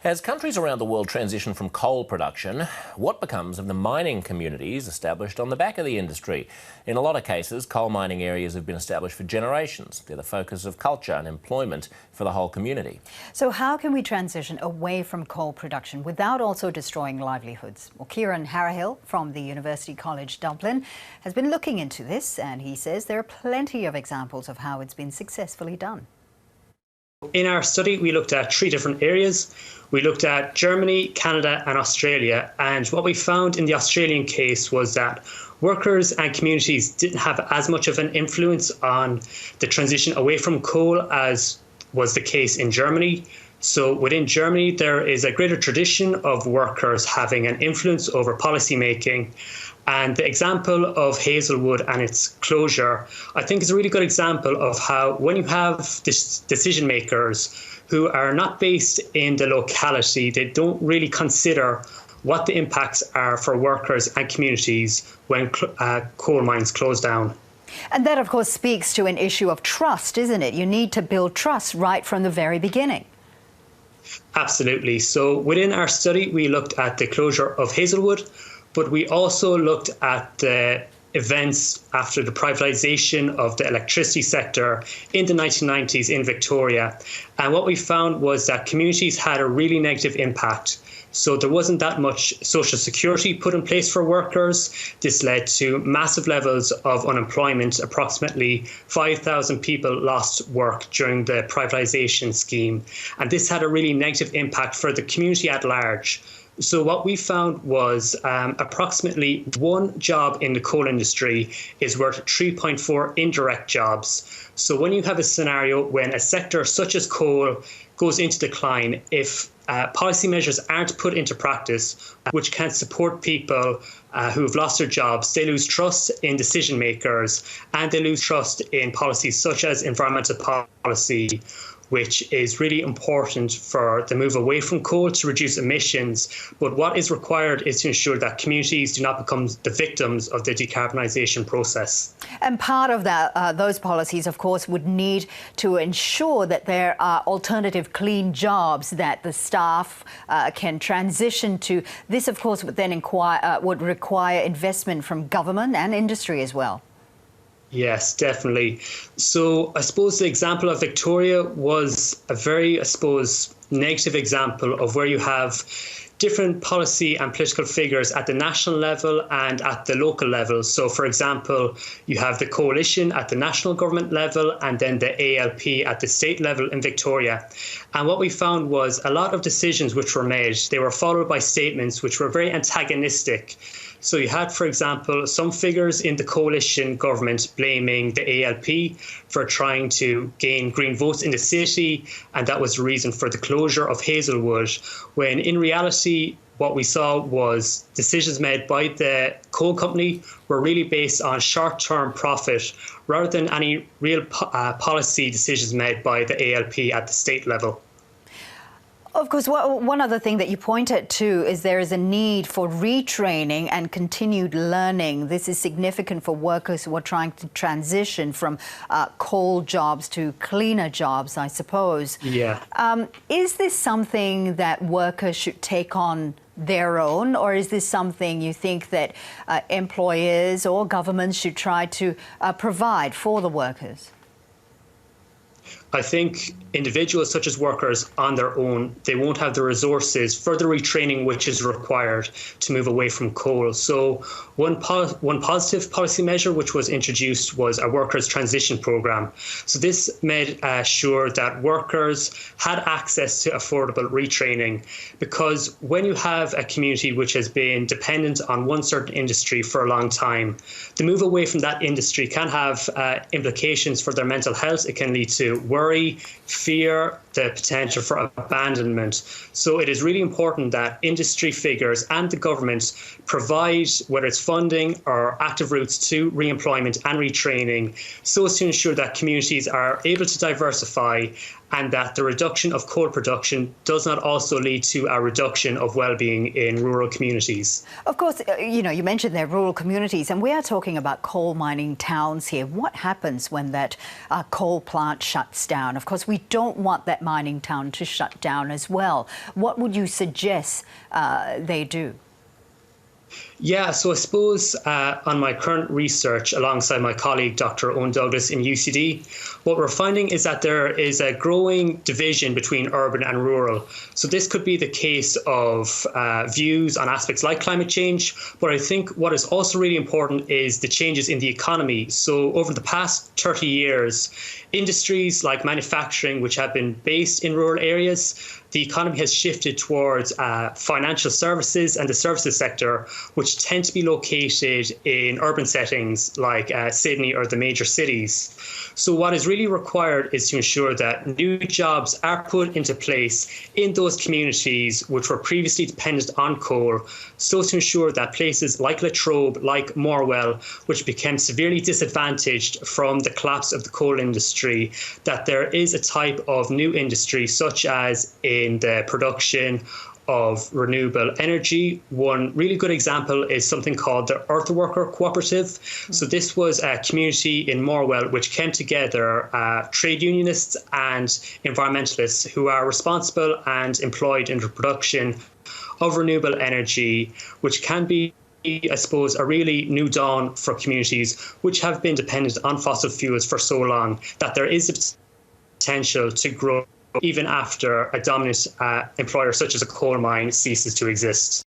As countries around the world transition from coal production, what becomes of the mining communities established on the back of the industry? In a lot of cases, coal mining areas have been established for generations. They're the focus of culture and employment for the whole community. So how can we transition away from coal production without also destroying livelihoods? Well, Kieran Harrahill from the University College Dublin has been looking into this, and he says there are plenty of examples of how it's been successfully done. In our study, we looked at 3 different areas. We looked at Germany, Canada and Australia. And what we found in the Australian case was that workers and communities didn't have as much of an influence on the transition away from coal as was the case in Germany. So within Germany, there is a greater tradition of workers having an influence over policy making. And the example of Hazelwood and its closure, I think, is a really good example of how when you have decision makers who are not based in the locality, they don't really consider what the impacts are for workers and communities when coal mines close down. And that, of course, speaks to an issue of trust, isn't it? You need to build trust right from the very beginning. Absolutely. So within our study, we looked at the closure of Hazelwood, but we also looked at the events after the privatisation of the electricity sector in the 1990s in Victoria. And what we found was that communities had a really negative impact. So there wasn't that much social security put in place for workers. This led to massive levels of unemployment. Approximately 5,000 people lost work during the privatisation scheme. And this had a really negative impact for the community at large. So what we found was approximately 1 job in the coal industry is worth 3.4 indirect jobs. So when you have a scenario when a sector such as coal goes into decline, if policy measures aren't put into practice, which can support people who have lost their jobs, they lose trust in decision makers and they lose trust in policies such as environmental policy, which is really important for the move away from coal to reduce emissions. But what is required is to ensure that communities do not become the victims of the decarbonisation process. And part of that, those policies, of course, would need to ensure that there are alternative clean jobs that the staff can transition to. This, of course, would then would require investment from government and industry as well. Yes, definitely. So I suppose the example of Victoria was a very, negative example of where you have different policy and political figures at the national level and at the local level. So, for example, you have the coalition at the national government level and then the ALP at the state level in Victoria. And what we found was a lot of decisions which were made, they were followed by statements which were very antagonistic. So you had, for example, some figures in the coalition government blaming the ALP for trying to gain green votes in the city, and that was the reason for the closure of Hazelwood, when in reality what we saw was decisions made by the coal company were really based on short-term profit rather than any real policy decisions made by the ALP at the state level. Of course, one other thing that you pointed to is there is a need for retraining and continued learning. This is significant for workers who are trying to transition from coal jobs to cleaner jobs, I suppose. Yeah. Is this something that workers should take on their own, or is this something you think that employers or governments should try to provide for the workers? I think individuals such as workers on their own, they won't have the resources for the retraining which is required to move away from coal. So one positive policy measure which was introduced was a workers' transition programme. So this made sure that workers had access to affordable retraining, because when you have a community which has been dependent on one certain industry for a long time, the move away from that industry can have implications for their mental health. It can lead to worry, fear, the potential for abandonment. So it is really important that industry figures and the government provide, whether it's funding or active routes to re-employment and retraining, so as to ensure that communities are able to diversify and that the reduction of coal production does not also lead to a reduction of well-being in rural communities. Of course, you mentioned their rural communities, and we are talking about coal mining towns here. What happens when that coal plant shuts down? Of course, we don't want that that mining town to shut down as well. What would you suggest they do? Yeah, so I suppose on my current research alongside my colleague, Dr. Owen Douglas in UCD, what we're finding is that there is a growing division between urban and rural. So this could be the case of views on aspects like climate change, but I think what is also really important is the changes in the economy. So over the past 30 years, industries like manufacturing, which have been based in rural areas, the economy has shifted towards financial services and the services sector, which tend to be located in urban settings like Sydney or the major cities. So what is really required is to ensure that new jobs are put into place in those communities which were previously dependent on coal, so to ensure that places like Latrobe, like Morwell, which became severely disadvantaged from the collapse of the coal industry, that there is a type of new industry such as in the production of renewable energy. One really good example is something called the Earthworker Cooperative. So this was a community in Morwell which came together trade unionists and environmentalists who are responsible and employed in the production of renewable energy, which can be, I suppose, a really new dawn for communities which have been dependent on fossil fuels for so long, that there is a potential to grow even after a dominant employer such as a coal mine ceases to exist.